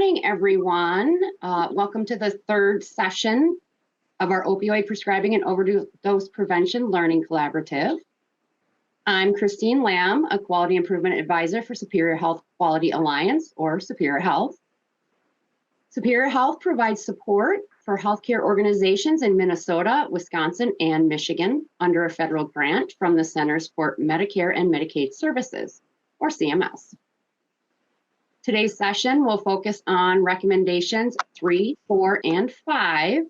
morning, everyone. Welcome to the third session of our Opioid Prescribing and Overdose Prevention Learning Collaborative. I'm Christine Lamb, a Quality Improvement Advisor for Superior Health Quality Alliance, or Superior Health. Superior Health provides support for healthcare organizations in Minnesota, Wisconsin, and Michigan under a federal grant from the Centers for Medicare and Medicaid Services, or CMS. Today's session will focus on recommendations 3, 4, and 5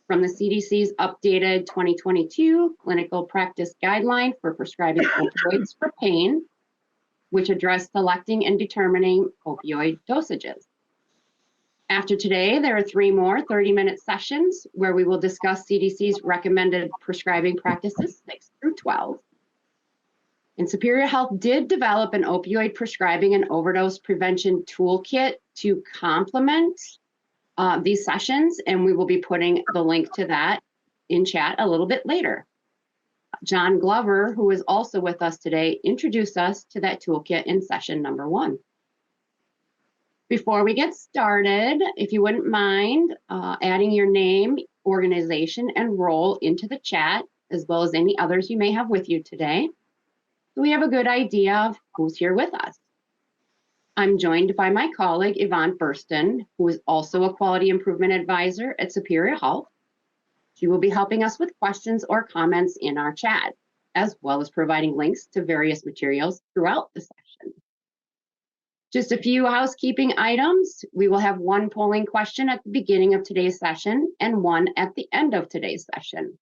from the CDC's updated 2022 Clinical Practice Guideline for Prescribing Opioids for Pain, which address selecting and determining opioid dosages. After today, there are 3 more 30-minute sessions where we will discuss CDC's recommended prescribing practices 6 through 12. And Superior Health did develop an opioid prescribing and overdose prevention toolkit to complement these sessions, and we will be putting the link to that in chat a little bit later. John Glover, who is also with us today, introduced us to that toolkit in session number 1. Before we get started, if you wouldn't mind adding your name, organization, and role into the chat, as well as any others you may have with you today, so we have a good idea of who's here with us. I'm joined by my colleague, Yvonne Burston, who is also a Quality Improvement Advisor at Superior Health. She will be helping us with questions or comments in our chat, as well as providing links to various materials throughout the session. Just a few housekeeping items. We will have 1 polling question at the beginning of today's session and 1 at the end of today's session.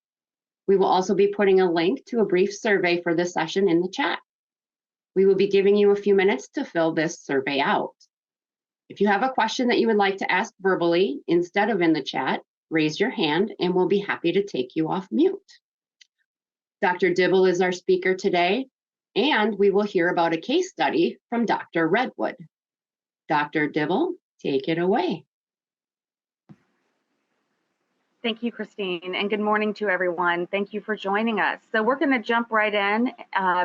We will also be putting a link to a brief survey for this session in the chat. We will be giving you a few minutes to fill this survey out. If you have a question that you would like to ask verbally instead of in the chat, raise your hand and we'll be happy to take you off mute. Dr. Dibble is our speaker today, and we will hear about a case study from Dr. Redwood. Dr. Dibble, take it away. Thank you, Christine, and good morning to everyone. Thank you for joining us. So we're going to jump right in,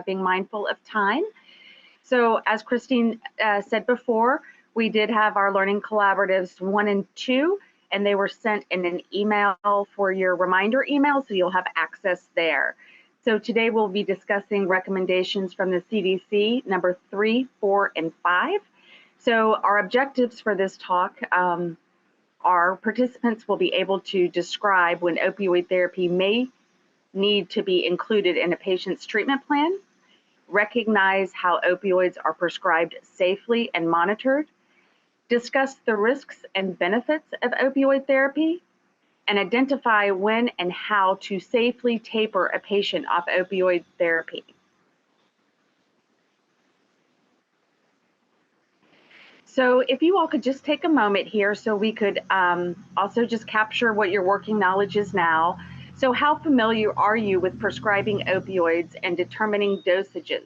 being mindful of time. So as Christine said before, we did have our learning collaboratives 1 and 2, and they were sent in an email for your reminder email, so you'll have access there. So today we'll be discussing recommendations from the CDC, number 3, 4, and 5. So our objectives for this talk our participants will be able to describe when opioid therapy may need to be included in a patient's treatment plan, recognize how opioids are prescribed safely and monitored, discuss the risks and benefits of opioid therapy, and identify when and how to safely taper a patient off opioid therapy. So if you all could just take a moment here so we could also just capture what your working knowledge is now. So how familiar are you with prescribing opioids and determining dosages?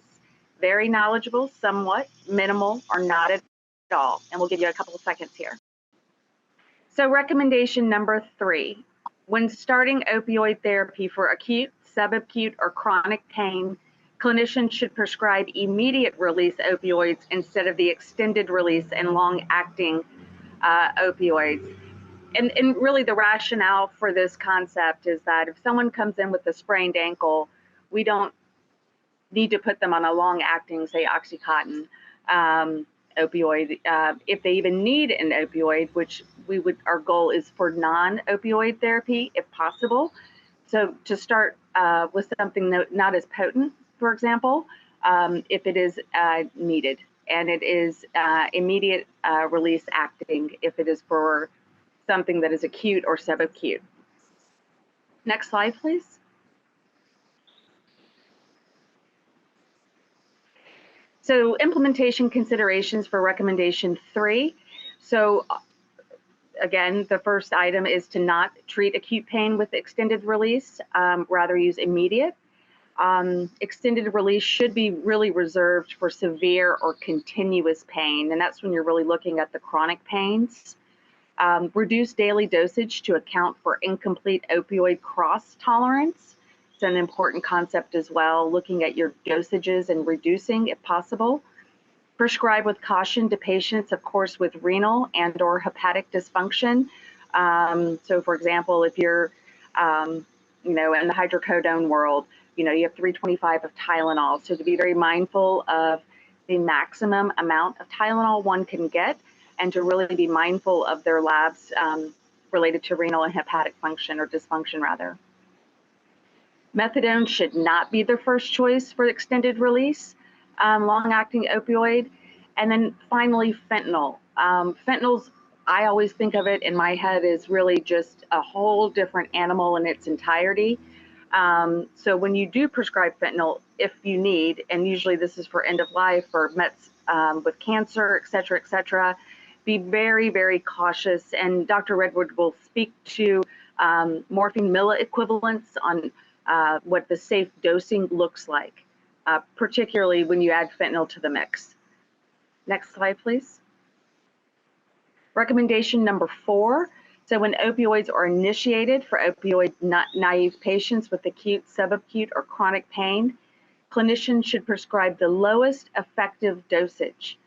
Very knowledgeable, somewhat, minimal, or not at all. And we'll give you a couple of seconds here. So recommendation number 3, when starting opioid therapy for acute, subacute, or chronic pain, clinicians should prescribe immediate release opioids instead of the extended release and long-acting opioids. And really the rationale for this concept is that if someone comes in with a sprained ankle, we don't need to put them on a long-acting, say, Oxycontin opioid. If they even need an opioid, which our goal is for non-opioid therapy, if possible. So to start with something not as potent, for example, if it is needed, and it is immediate release acting if it is for something that is acute or subacute. Next slide, please. So implementation considerations for recommendation 3. So again, the first item is to not treat acute pain with extended release, rather use immediate. Extended release should be really reserved for severe or continuous pain, and that's when you're really looking at the chronic pains. Reduce daily dosage to account for incomplete opioid cross tolerance. It's an important concept as well, looking at your dosages and reducing if possible. Prescribe with caution to patients, of course, with renal and or hepatic dysfunction. So for example, if you're, in the hydrocodone world, you have 325 of Tylenol. So to be very mindful of the maximum amount of Tylenol one can get, and to really be mindful of their labs related to renal and hepatic function, or dysfunction rather. Methadone should not be the first choice for extended release, long-acting opioid. And then finally, fentanyl. Fentanyl's, I always think of it in my head as really just a whole different animal in its entirety. So when you do prescribe fentanyl, if you need, and usually this is for end of life or mets with cancer, et cetera, be very, very cautious. And Dr. Redwood will speak to morphine milliequivalents on what the safe dosing looks like, particularly when you add fentanyl to the mix. Next slide, please. Recommendation number 4. So when opioids are initiated for opioid naive patients with acute, subacute, or chronic pain, clinicians should prescribe the lowest effective dosage.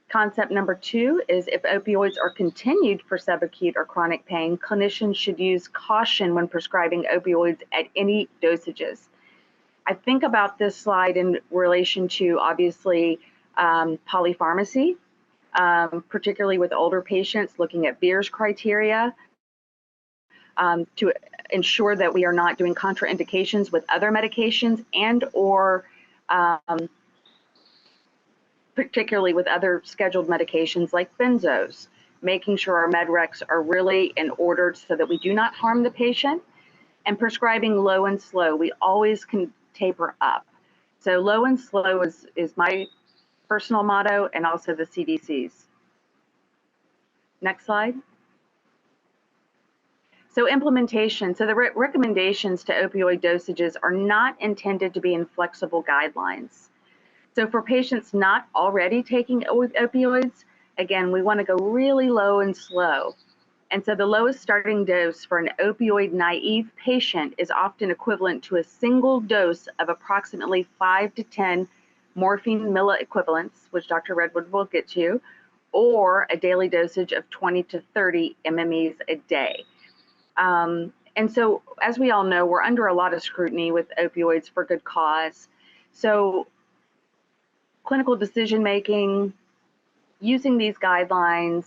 Concept number 2 is if opioids are continued for subacute or chronic pain, clinicians should use caution when prescribing opioids at any dosages. I think about this slide in relation to, obviously, polypharmacy, particularly with older patients, looking at Beers criteria to ensure that we are not doing contraindications with other medications, and or particularly with other scheduled medications like benzos, making sure our med recs are really in order so that we do not harm the patient, and prescribing low and slow. We always can taper up. So low and slow is my personal motto, and also the CDC's. Next slide. So implementation. So the recommendations to opioid dosages are not intended to be inflexible guidelines. So for patients not already taking opioids, again, we want to go really low and slow. And so the lowest starting dose for an opioid naive patient is often equivalent to a single dose of approximately 5 to 10 morphine milliequivalents, which Dr. Redwood will get to, or a daily dosage of 20 to 30 MMEs a day. And so, as we all know, we're under a lot of scrutiny with opioids for good cause. So clinical decision making, using these guidelines,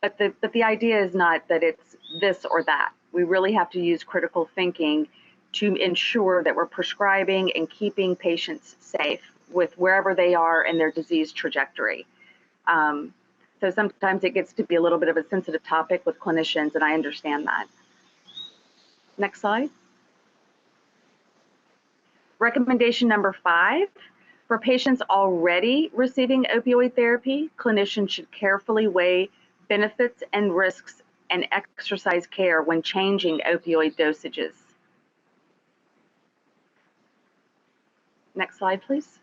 but the idea is not that it's this or that. We really have to use critical thinking to ensure that we're prescribing and keeping patients safe with wherever they are in their disease trajectory. So sometimes it gets to be a little bit of a sensitive topic with clinicians, and I understand that. Next slide. Recommendation number 5. For patients already receiving opioid therapy, clinicians should carefully weigh benefits and risks and exercise care when changing opioid dosages. Next slide, please.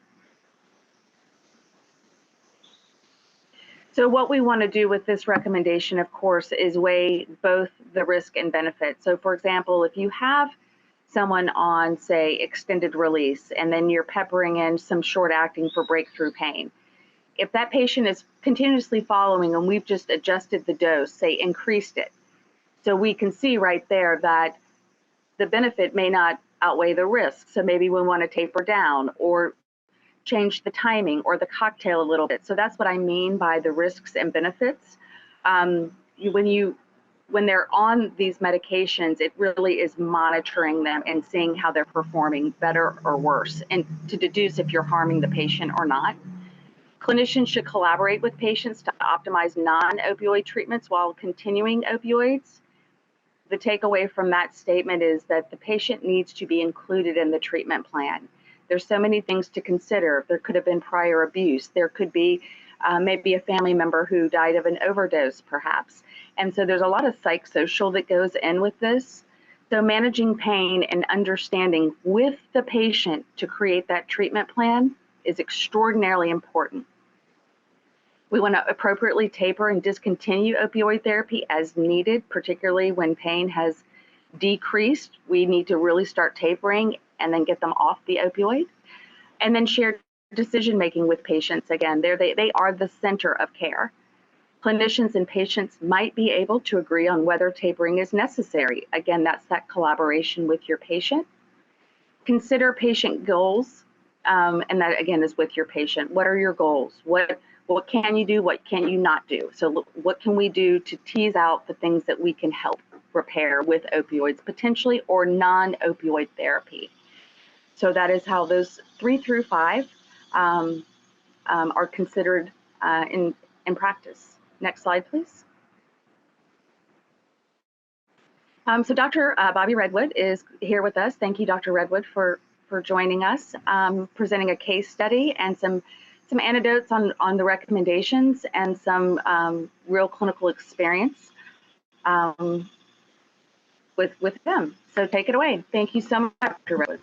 So what we want to do with this recommendation, of course, is weigh both the risk and benefit. So for example, if you have someone on, say, extended release, and then you're peppering in some short acting for breakthrough pain, if that patient is continuously following and we've just adjusted the dose, say increased it, so we can see right there that the benefit may not outweigh the risk. So maybe we want to taper down or change the timing or the cocktail a little bit. So that's what I mean by the risks and benefits. When they're on these medications, it really is monitoring them and seeing how they're performing, better or worse, and to deduce if you're harming the patient or not. Clinicians should collaborate with patients to optimize non-opioid treatments while continuing opioids. The takeaway from that statement is that the patient needs to be included in the treatment plan. There's so many things to consider. There could have been prior abuse. There could be maybe a family member who died of an overdose, perhaps. And so there's a lot of psychosocial that goes in with this. So managing pain and understanding with the patient to create that treatment plan is extraordinarily important. We want to appropriately taper and discontinue opioid therapy as needed, particularly when pain has decreased. We need to really start tapering and then get them off the opioid. And then shared decision making with patients. Again, they are the center of care. Clinicians and patients might be able to agree on whether tapering is necessary. Again, that's that collaboration with your patient. Consider patient goals, and that again is with your patient. What are your goals? What can you do? What can you not do? So what can we do to tease out the things that we can help repair with opioids potentially, or non-opioid therapy? So that is how those 3 through 5 are considered in practice. Next slide, please. So Dr. Bobby Redwood is here with us. Thank you, Dr. Redwood, for joining us, presenting a case study and some anecdotes on the recommendations and some real clinical experience with them. So take it away. Thank you so much, Dr. Redwood.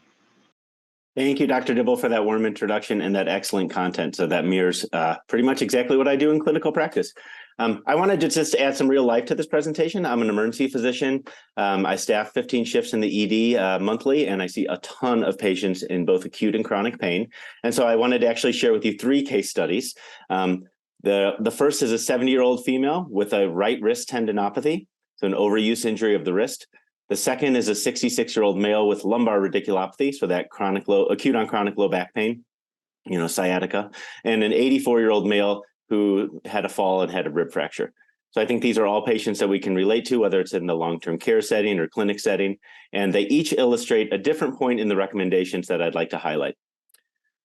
Thank you, Dr. Dibble, for that warm introduction and that excellent content. So that mirrors pretty much exactly what I do in clinical practice. I wanted to just add some real life to this presentation. I'm an emergency physician. I staff 15 shifts in the ED monthly, and I see a ton of patients in both acute and chronic pain. And so I wanted to actually share with you 3 case studies. The first is a 70-year-old female with a right wrist tendinopathy, so an overuse injury of the wrist. The second is a 66-year-old male with lumbar radiculopathy, so that acute on chronic low back pain, sciatica, and an 84-year-old male who had a fall and had a rib fracture. So I think these are all patients that we can relate to, whether it's in the long-term care setting or clinic setting, and they each illustrate a different point in the recommendations that I'd like to highlight.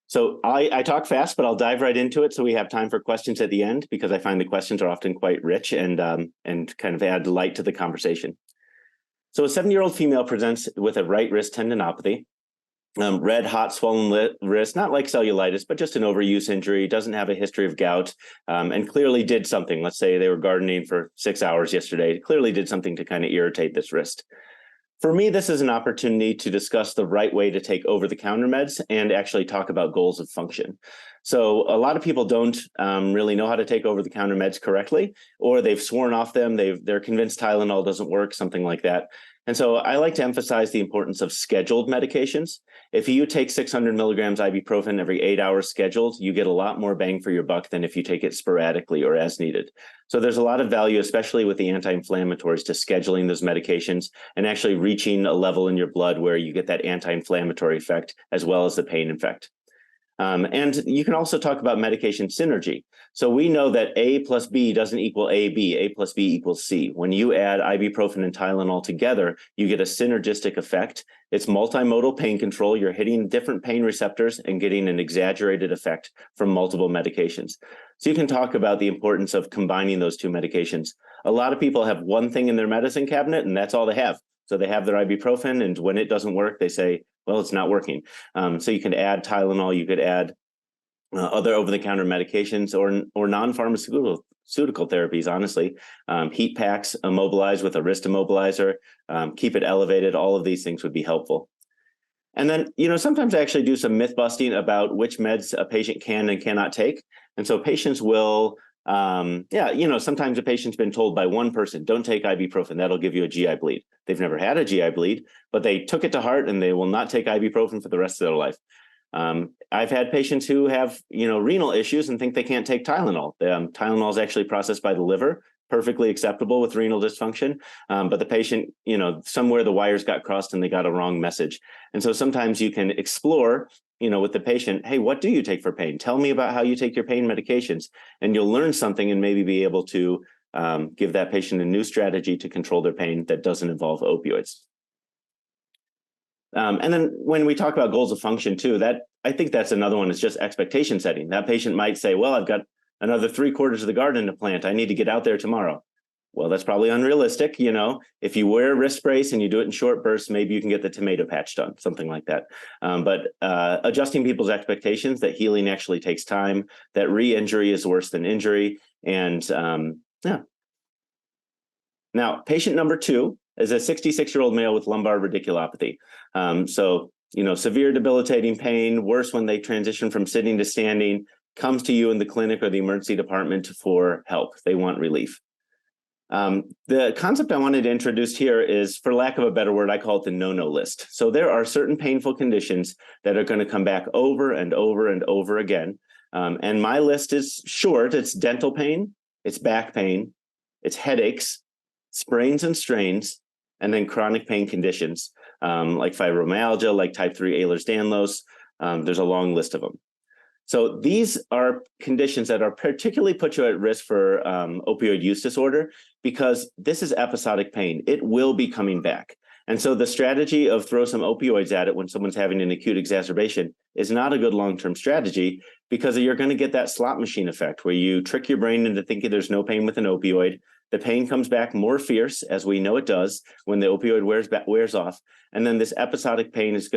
So I talk fast, but I'll dive right into it so we have time for questions at the end, because I find the questions are often quite rich and kind of add light to the conversation. So a 70-year-old female presents with a right wrist tendinopathy, red, hot, swollen wrist, not like cellulitis, but just an overuse injury, doesn't have a history of gout, and clearly did something. Let's say they were gardening for 6 hours yesterday, clearly did something to kind of irritate this wrist. For me, this is an opportunity to discuss the right way to take over-the-counter meds and actually talk about goals of function. So a lot of people don't really know how to take over-the-counter meds correctly, or they've sworn off them. They're convinced Tylenol doesn't work, something like that. And so I like to emphasize the importance of scheduled medications. If you take 600 milligrams ibuprofen every 8 hours scheduled, you get a lot more bang for your buck than if you take it sporadically or as needed. So there's a lot of value, especially with the anti-inflammatories, to scheduling those medications and actually reaching a level in your blood where you get that anti-inflammatory effect as well as the pain effect. And you can also talk about medication synergy. So we know that A plus B doesn't equal AB, A plus B equals C. When you add ibuprofen and Tylenol together, you get a synergistic effect. It's multimodal pain control. You're hitting different pain receptors and getting an exaggerated effect from multiple medications. So you can talk about the importance of combining those 2 medications. A lot of people have one thing in their medicine cabinet, and that's all they have. So they have their ibuprofen, and when it doesn't work, they say, well, it's not working. So you can add Tylenol, you could add other over-the-counter medications or non-pharmaceutical therapies, honestly. Heat packs, immobilize with a wrist immobilizer, keep it elevated. All of these things would be helpful. And then, sometimes I actually do some myth busting about which meds a patient can and cannot take. And so patients will sometimes a patient's been told by one person, don't take ibuprofen, that'll give you a GI bleed. They've never had a GI bleed, but they took it to heart and they will not take ibuprofen for the rest of their life. I've had patients who have, renal issues and think they can't take Tylenol. Tylenol is actually processed by the liver, perfectly acceptable with renal dysfunction. But the patient, somewhere the wires got crossed and they got a wrong message. And so sometimes you can explore with the patient, hey, what do you take for pain? Tell me about how you take your pain medications, and you'll learn something and maybe be able to give that patient a new strategy to control their pain that doesn't involve opioids. And then when we talk about goals of function too, I think that's another one is just expectation setting. That patient might say, well, I've got another 3/4 of the garden to plant. I need to get out there tomorrow. Well, that's probably unrealistic. If you wear a wrist brace and you do it in short bursts, maybe you can get the tomato patch done, something like that. But adjusting people's expectations that healing actually takes time, that re-injury is worse than injury. And Now, patient number 2 is a 66-year-old male with lumbar radiculopathy. Severe debilitating pain, worse when they transition from sitting to standing, comes to you in the clinic or the emergency department for help. They want relief. The concept I wanted to introduce here is, for lack of a better word, I call it the no-no list. So there are certain painful conditions that are going to come back over and over and over again. And my list is short. It's dental pain, it's back pain, it's headaches, sprains and strains, and then chronic pain conditions like fibromyalgia, like type 3 Ehlers-Danlos. There's a long list of them. So these are conditions that are particularly put you at risk for opioid use disorder, because this is episodic pain. It will be coming back. And so the strategy of throw some opioids at it when someone's having an acute exacerbation is not a good long-term strategy, because you're going to get that slot machine effect where you trick your brain into thinking there's no pain with an opioid. The pain comes back more fierce, as we know it does, when the opioid wears off. And then this episodic pain it's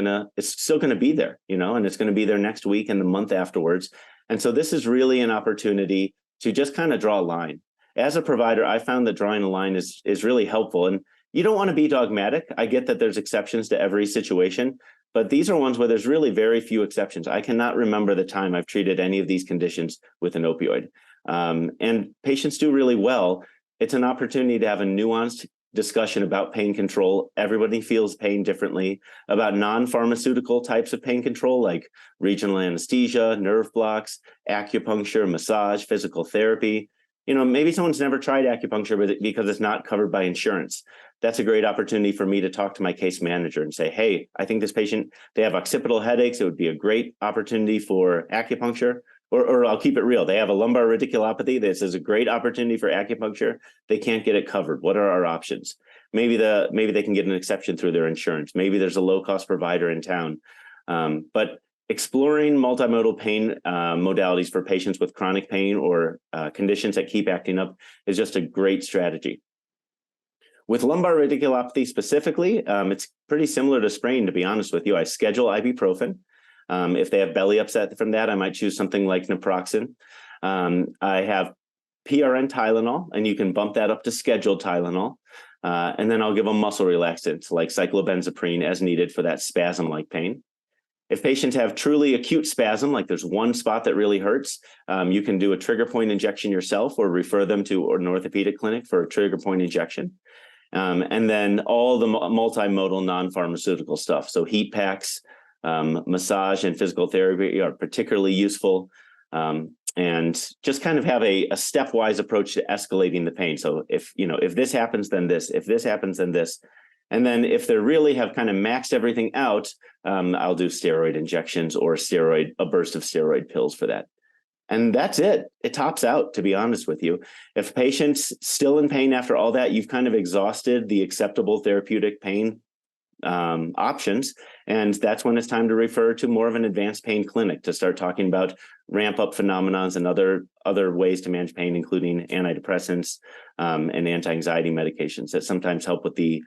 still going to be there, and it's going to be there next week and the month afterwards. And so this is really an opportunity to just kind of draw a line. As a provider, I found that drawing a line is really helpful. And you don't want to be dogmatic. I get that there's exceptions to every situation, but these are ones where there's really very few exceptions. I cannot remember the time I've treated any of these conditions with an opioid. And patients do really well. It's an opportunity to have a nuanced discussion about pain control. Everybody feels pain differently, about non-pharmaceutical types of pain control, like regional anesthesia, nerve blocks, acupuncture, massage, physical therapy. Maybe someone's never tried acupuncture because it's not covered by insurance. That's a great opportunity for me to talk to my case manager and say, hey, I think this patient, they have occipital headaches. It would be a great opportunity for acupuncture. Or I'll keep it real. They have a lumbar radiculopathy. This is a great opportunity for acupuncture. They can't get it covered. What are our options? Maybe they can get an exception through their insurance. Maybe there's a low-cost provider in town. But exploring multimodal pain modalities for patients with chronic pain or conditions that keep acting up is just a great strategy. With lumbar radiculopathy specifically, it's pretty similar to sprain, to be honest with you. I schedule ibuprofen. If they have belly upset from that, I might choose something like naproxen. I have PRN Tylenol, and you can bump that up to scheduled Tylenol. And then I'll give them muscle relaxants like cyclobenzaprine as needed for that spasm-like pain. If patients have truly acute spasm, like there's one spot that really hurts, you can do a trigger point injection yourself or refer them to an orthopedic clinic for a trigger point injection. And then all the multimodal non-pharmaceutical stuff. So heat packs, massage and physical therapy are particularly useful, and just kind of have a stepwise approach to escalating the pain. So if this happens, then this, if this happens, then this. And then if they really have kind of maxed everything out, I'll do steroid injections or a burst of steroid pills for that. And that's it. It tops out, to be honest with you. If a patient's still in pain after all that, you've kind of exhausted the acceptable therapeutic pain options. And that's when it's time to refer to more of an advanced pain clinic to start talking about ramp up phenomenons and other ways to manage pain, including antidepressants and anti-anxiety medications that sometimes help with the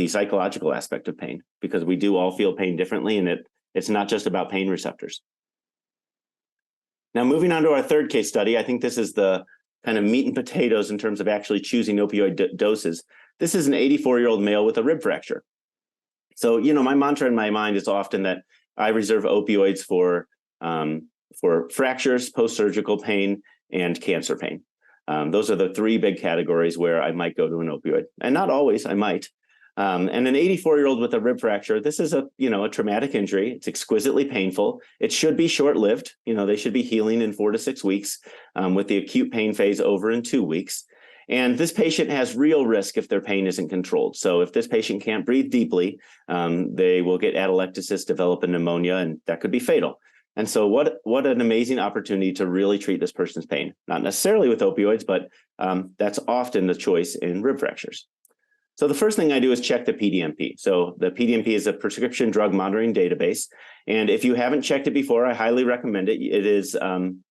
psychological aspect of pain, because we do all feel pain differently, and it's not just about pain receptors. Now, moving on to our third case study, I think this is the kind of meat and potatoes in terms of actually choosing opioid doses. This is an 84-year-old male with a rib fracture. So, my mantra in my mind is often that I reserve opioids for fractures, post-surgical pain, and cancer pain. Those are the three big categories where I might go to an opioid, and not always. I might. And an 84-year-old with a rib fracture, this is a traumatic injury. It's exquisitely painful. It should be short-lived. They should be healing in 4 to 6 weeks, with the acute pain phase over in 2 weeks. And this patient has real risk if their pain isn't controlled. So if this patient can't breathe deeply, they will get atelectasis, develop a pneumonia, and that could be fatal. And so what an amazing opportunity to really treat this person's pain, not necessarily with opioids, but that's often the choice in rib fractures. So the first thing I do is check the PDMP. So the PDMP is a prescription drug monitoring database. And if you haven't checked it before, I highly recommend it. It is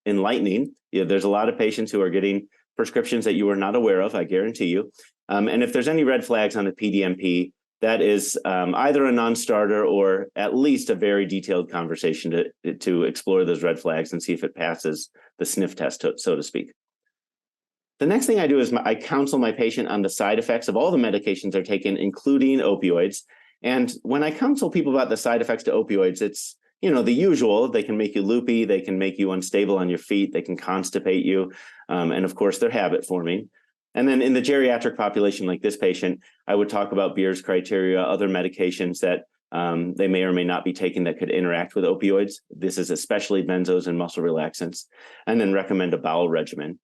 enlightening. There's a lot of patients who are getting prescriptions that you are not aware of, I guarantee you. And if there's any red flags on the PDMP, that is either a non-starter or at least a very detailed conversation to explore those red flags and see if it passes the sniff test, so to speak. The next thing I do is I counsel my patient on the side effects of all the medications they're taking, including opioids. And when I counsel people about the side effects to opioids, it's the usual. They can make you loopy, they can make you unstable on your feet, they can constipate you, and of course they're habit forming. And then in the geriatric population, like this patient, I would talk about Beer's criteria, other medications that they may or may not be taking that could interact with opioids. This is especially benzos and muscle relaxants, and then recommend a bowel regimen.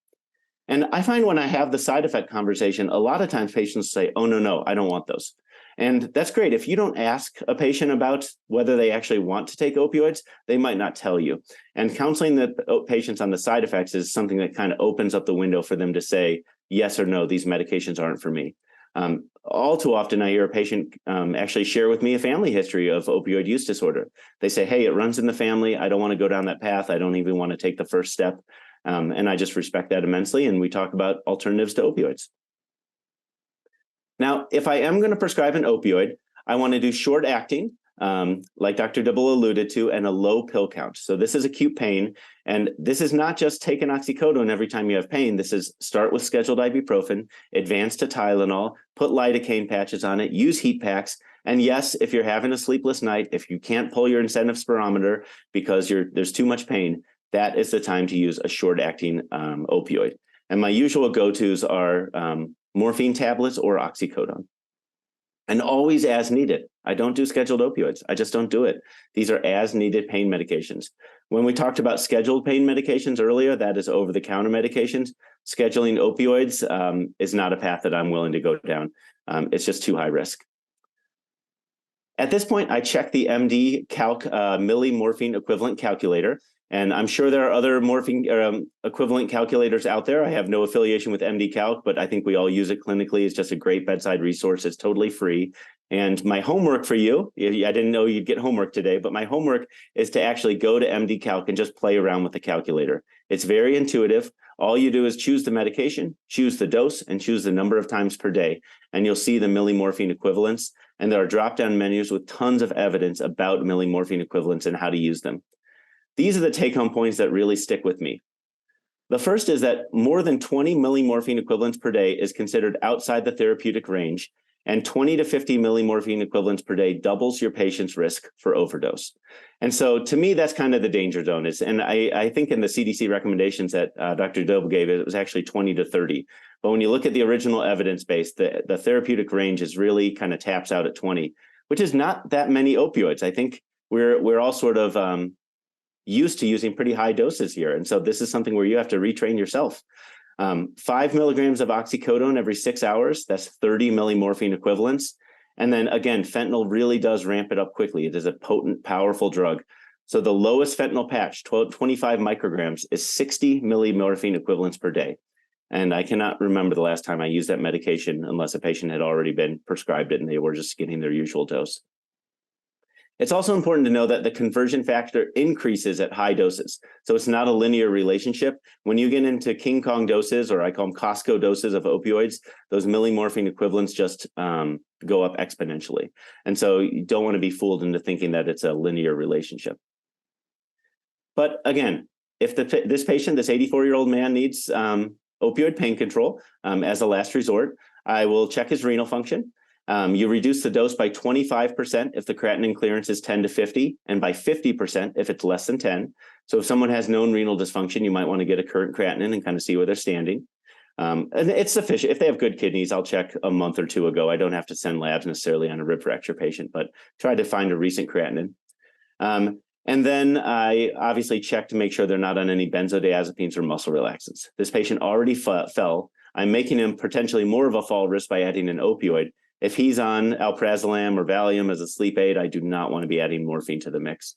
And I find when I have the side effect conversation, a lot of times patients say, oh, no, I don't want those. And that's great. If you don't ask a patient about whether they actually want to take opioids, they might not tell you. And counseling the patients on the side effects is something that kind of opens up the window for them to say, yes or no, these medications aren't for me. All too often, I hear a patient actually share with me a family history of opioid use disorder. They say, hey, it runs in the family. I don't want to go down that path. I don't even want to take the first step. And I just respect that immensely. And we talk about alternatives to opioids. Now, if I am going to prescribe an opioid, I want to do short acting, like Dr. Dibble alluded to, and a low pill count. So this is acute pain. And this is not just take an oxycodone every time you have pain. This is start with scheduled ibuprofen, advance to Tylenol, put lidocaine patches on it, use heat packs. And yes, if you're having a sleepless night, if you can't pull your incentive spirometer because there's too much pain, that is the time to use a short-acting opioid. And my usual go-tos are morphine tablets or oxycodone. And always as needed. I don't do scheduled opioids. I just don't do it. These are as needed pain medications. When we talked about scheduled pain medications earlier, that is over-the-counter medications. Scheduling opioids is not a path that I'm willing to go down. It's just too high risk. At this point, I check the MD Calc millimorphine equivalent calculator. And I'm sure there are other morphine equivalent calculators out there. I have no affiliation with MD Calc, but I think we all use it clinically. It's just a great bedside resource. It's totally free. And my homework for you, I didn't know you'd get homework today, but my homework is to actually go to MD Calc and just play around with the calculator. It's very intuitive. All you do is choose the medication, choose the dose, and choose the number of times per day. And you'll see the millimorphine equivalents. And there are drop-down menus with tons of evidence about millimorphine equivalents and how to use them. These are the take-home points that really stick with me. The first is that more than 20 millimorphine equivalents per day is considered outside the therapeutic range, and 20 to 50 millimorphine equivalents per day doubles your patient's risk for overdose. And so to me, that's kind of the danger zone. And I think in the CDC recommendations that Dr. Dobe gave, it was actually 20 to 30. But when you look at the original evidence base, the therapeutic range is really kind of taps out at 20, which is not that many opioids. I think we're all sort of used to using pretty high doses here. And so this is something where you have to retrain yourself. 5 milligrams of oxycodone every 6 hours, that's 30 millimorphine equivalents. And then again, fentanyl really does ramp it up quickly. It is a potent, powerful drug. So the lowest fentanyl patch, 25 micrograms, is 60 millimorphine equivalents per day. And I cannot remember the last time I used that medication unless a patient had already been prescribed it and they were just getting their usual dose. It's also important to know that the conversion factor increases at high doses. So it's not a linear relationship. When you get into King Kong doses, or I call them Costco doses of opioids, those millimorphine equivalents just go up exponentially. And so you don't want to be fooled into thinking that it's a linear relationship. But again, if this patient, this 84-year-old man, needs opioid pain control as a last resort, I will check his renal function. You reduce the dose by 25% if the creatinine clearance is 10 to 50, and by 50% if it's less than 10. So if someone has known renal dysfunction, you might want to get a current creatinine and kind of see where they're standing. And it's sufficient. If they have good kidneys, I'll check a month or two ago. I don't have to send labs necessarily on a rib fracture patient, but try to find a recent creatinine. And then I obviously check to make sure they're not on any benzodiazepines or muscle relaxants. This patient already fell. I'm making him potentially more of a fall risk by adding an opioid. If he's on alprazolam or Valium as a sleep aid, I do not want to be adding morphine to the mix.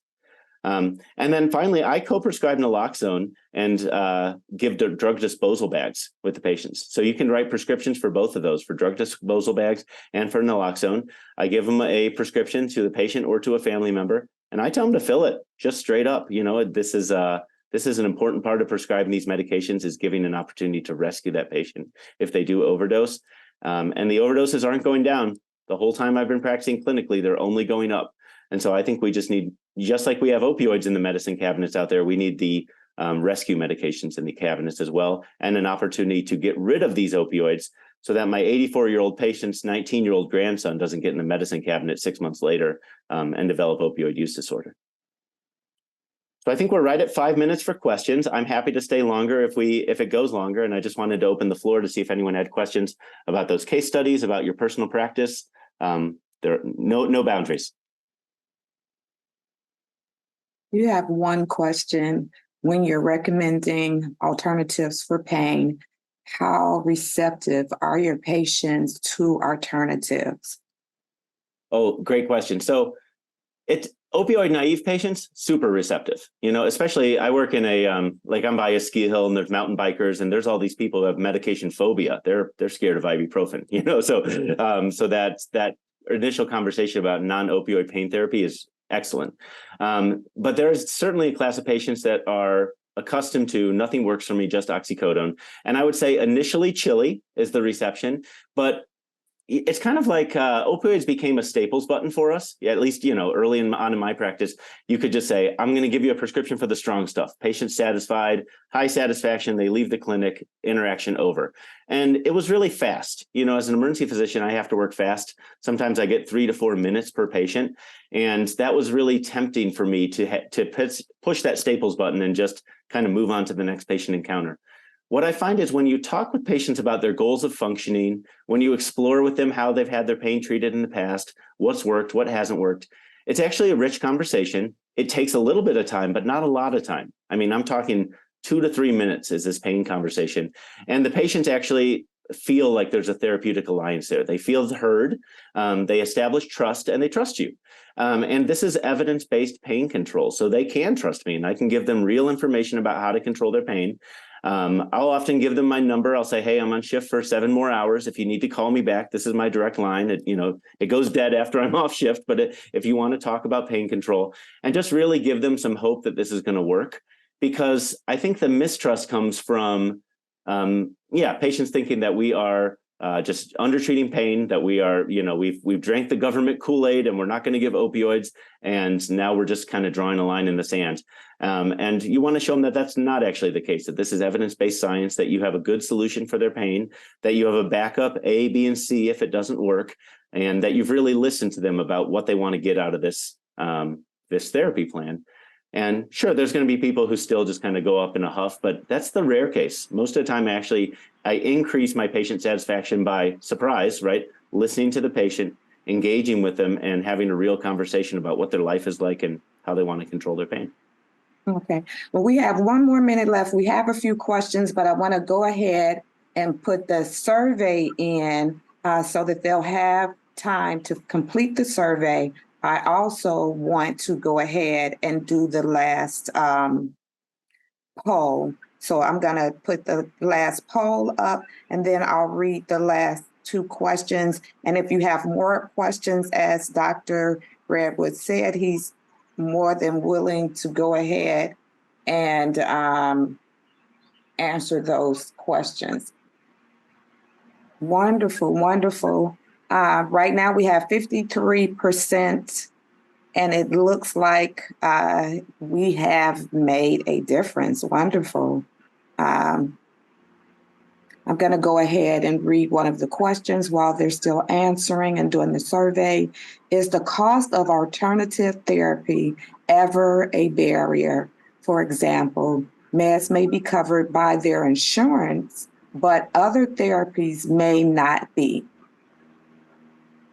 And then finally, I co-prescribe naloxone and give drug disposal bags with the patients. So you can write prescriptions for both of those, for drug disposal bags and for naloxone. I give them a prescription to the patient or to a family member, and I tell them to fill it just straight up. You know, this is an important part of prescribing these medications, is giving an opportunity to rescue that patient if they do overdose. And the overdoses aren't going down. The whole time I've been practicing clinically, they're only going up. And so I think we just need, just like we have opioids in the medicine cabinets out there, we need the rescue medications in the cabinets as well, and an opportunity to get rid of these opioids so that my 84-year-old patient's 19-year-old grandson doesn't get in the medicine cabinet 6 months later and develop opioid use disorder. So I think we're right at 5 minutes for questions. I'm happy to stay longer if it goes longer. And I just wanted to open the floor to see if anyone had questions about those case studies, about your personal practice. There are no boundaries. You have one question. When you're recommending alternatives for pain, how receptive are your patients to alternatives? Oh, great question. So it's opioid naive patients, super receptive, especially I work in I'm by a ski hill and there's mountain bikers and there's all these people who have medication phobia. They're scared of ibuprofen, so that initial conversation about non-opioid pain therapy is excellent. But there's certainly a class of patients that are accustomed to nothing works for me, just oxycodone. And I would say initially chilly is the reception, but it's kind of like opioids became a staples button for us. Yeah, at least, early on in my practice, you could just say, I'm going to give you a prescription for the strong stuff. Patient satisfied, high satisfaction. They leave the clinic, interaction over. And it was really fast. As an emergency physician, I have to work fast. Sometimes I get 3 to 4 minutes per patient. And that was really tempting for me to push that staples button and just kind of move on to the next patient encounter. What I find is when you talk with patients about their goals of functioning, when you explore with them how they've had their pain treated in the past, what's worked, what hasn't worked, it's actually a rich conversation. It takes a little bit of time, but not a lot of time. I mean, I'm talking 2 to 3 minutes is this pain conversation. And the patients actually feel like there's a therapeutic alliance there. They feel heard, they establish trust, and they trust you. And this is evidence-based pain control. So they can trust me and I can give them real information about how to control their pain. I'll often give them my number. I'll say, hey, I'm on shift for 7 more hours. If you need to call me back, this is my direct line. It goes dead after I'm off shift, but if you want to talk about pain control and just really give them some hope that this is going to work, because I think the mistrust comes from, patients thinking that we are just undertreating pain, that we are, we've drank the government Kool-Aid and we're not going to give opioids. And now we're just kind of drawing a line in the sand. And you want to show them that that's not actually the case, that this is evidence-based science, that you have a good solution for their pain, that you have a backup A, B, and C if it doesn't work, and that you've really listened to them about what they want to get out of this, this therapy plan. And sure, there's going to be people who still just kind of go up in a huff, but that's the rare case. Most of the time, I increase my patient satisfaction by surprise, right? Listening to the patient, engaging with them, and having a real conversation about what their life is like and how they want to control their pain. Okay. Well, we have 1 more minute left. We have a few questions, but I want to go ahead and put the survey in so that they'll have time to complete the survey. I also want to go ahead and do the last poll. So I'm going to put the last poll up and then I'll read the last 2 questions. And if you have more questions, as Dr. Redwood said, he's more than willing to go ahead and answer those questions. Wonderful, wonderful. Right now we have 53%, and it looks like we have made a difference. Wonderful. I'm going to go ahead and read one of the questions while they're still answering and doing the survey. Is the cost of alternative therapy ever a barrier? For example, meds may be covered by their insurance, but other therapies may not be.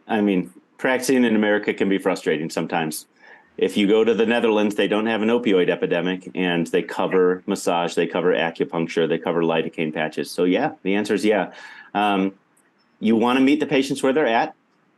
I mean, practicing in America can be frustrating sometimes. If you go to the Netherlands, they don't have an opioid epidemic, and they cover massage, they cover acupuncture, they cover lidocaine patches. So yeah, the answer is yeah. You want to meet the patients where they're at.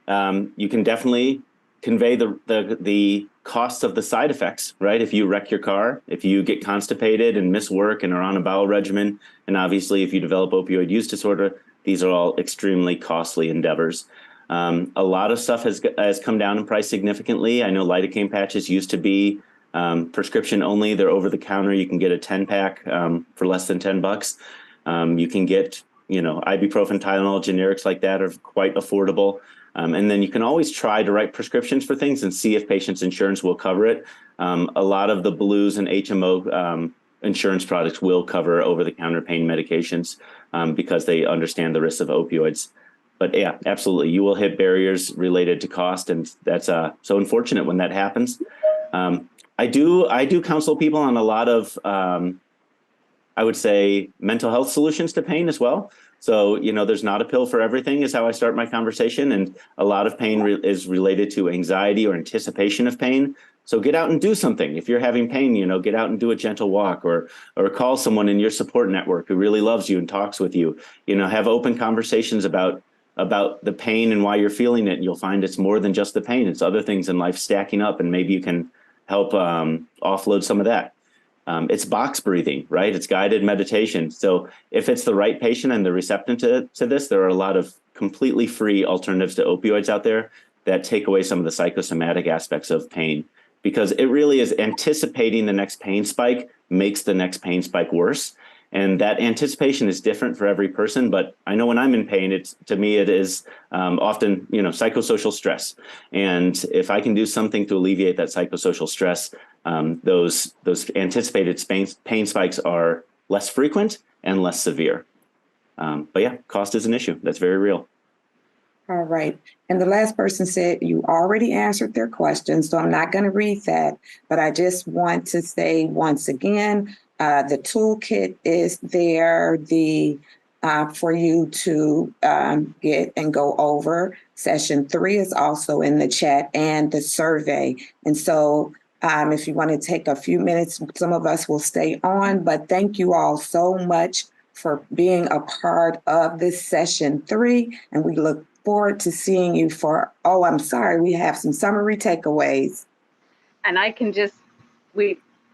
You can definitely convey the costs of the side effects, right? If you wreck your car, if you get constipated and miss work and are on a bowel regimen, and obviously if you develop opioid use disorder, these are all extremely costly endeavors. A lot of stuff has come down in price significantly. I know lidocaine patches used to be prescription only. They're over the counter. You can get a 10-pack for less than $10. You can get, ibuprofen, Tylenol, generics like that are quite affordable. And then you can always try to write prescriptions for things and see if patients' insurance will cover it. A lot of the Blues and HMO insurance products will cover over-the-counter pain medications because they understand the risks of opioids. But yeah, absolutely. You will hit barriers related to cost, and that's so unfortunate when that happens. I I do counsel people on a lot of, I would say, mental health solutions to pain as well. So, there's not a pill for everything is how I start my conversation. And a lot of pain is related to anxiety or anticipation of pain. So get out and do something. If you're having pain, get out and do a gentle walk or call someone in your support network who really loves you and talks with you. Have open conversations about the pain and why you're feeling it. And you'll find it's more than just the pain. It's other things in life stacking up, and maybe you can help offload some of that. It's box breathing, right? It's guided meditation. So if it's the right patient and they're receptive to this, there are a lot of completely free alternatives to opioids out there that take away some of the psychosomatic aspects of pain, because it really is anticipating the next pain spike makes the next pain spike worse. And that anticipation is different for every person. But I know when I'm in pain, to me, it is often, psychosocial stress. And if I can do something to alleviate that psychosocial stress, those anticipated pain spikes are less frequent and less severe. But yeah, cost is an issue. That's very real. All right. And the last person said you already answered their question, so I'm not going to read that. But I just want to say once again, the toolkit is there for you to get and go over. Session 3 is also in the chat, and the survey. And so if you want to take a few minutes, some of us will stay on. But thank you all so much for being a part of this session 3. And we look forward to seeing you we have some summary takeaways. And I can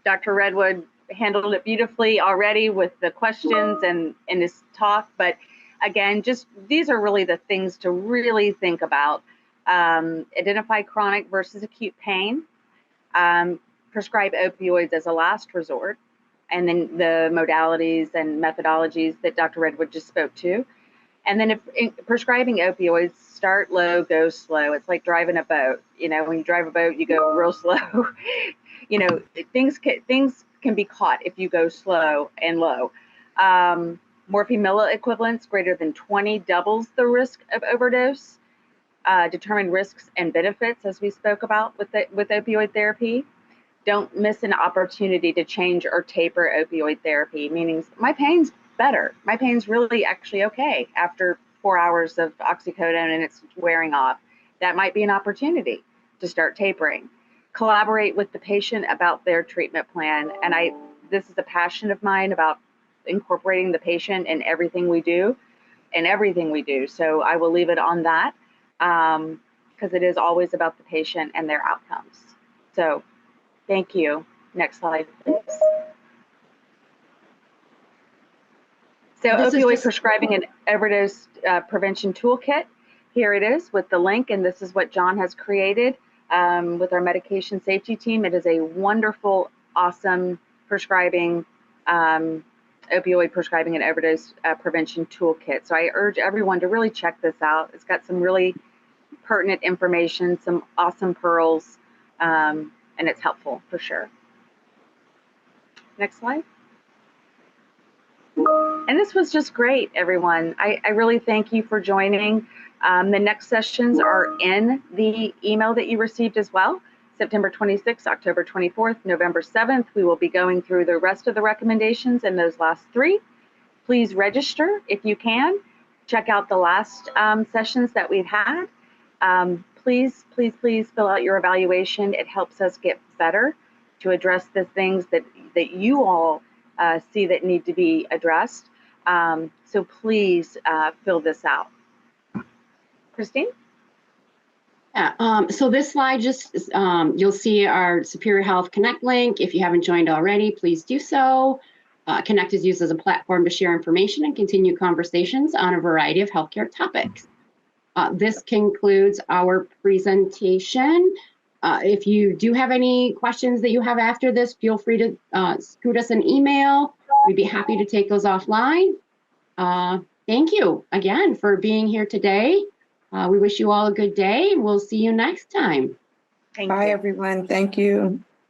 Dr. Redwood handled it beautifully already with the questions and in his talk. But again, these are really the things to really think about. Identify chronic versus acute pain. Prescribe opioids as a last resort. And then the modalities and methodologies that Dr. Redwood just spoke to. And then if prescribing opioids, start low, go slow. It's like driving a boat. When you drive a boat, you go real slow. Things can be caught if you go slow and low. Morphine milliequivalents greater than 20 doubles the risk of overdose. Determine risks and benefits, as we spoke about with opioid therapy. Don't miss an opportunity to change or taper opioid therapy, meaning my pain's better. My pain's really actually okay after 4 hours of oxycodone and it's wearing off. That might be an opportunity to start tapering. Collaborate with the patient about their treatment plan. And this is a passion of mine about incorporating the patient in everything we do. So I will leave it on that because it is always about the patient and their outcomes. So thank you. Next slide, please. So opioid prescribing and overdose prevention toolkit. Here it is with the link, and this is what John has created with our medication safety team. It is a wonderful, awesome prescribing, opioid prescribing and overdose prevention toolkit. So I urge everyone to really check this out. It's got some really pertinent information, some awesome pearls, and it's helpful for sure. Next slide. And this was just great, everyone. I really thank you for joining. The next sessions are in the email that you received as well. September 26th, October 24th, November 7th. We will be going through the rest of the recommendations in those last 3. Please register if you can. Check out the last sessions that we've had. Please fill out your evaluation. It helps us get better to address the things that you all see that need to be addressed. So please fill this out. Christine? Yeah, so this slide you'll see our Superior Health Connect link. If you haven't joined already, please do so. Connect is used as a platform to share information and continue conversations on a variety of healthcare topics. This concludes our presentation. If you do have any questions that you have after this, feel free to shoot us an email. We'd be happy to take those offline. Thank you again for being here today. We wish you all a good day. We'll see you next time. Thank Bye, you. everyone. Thank you.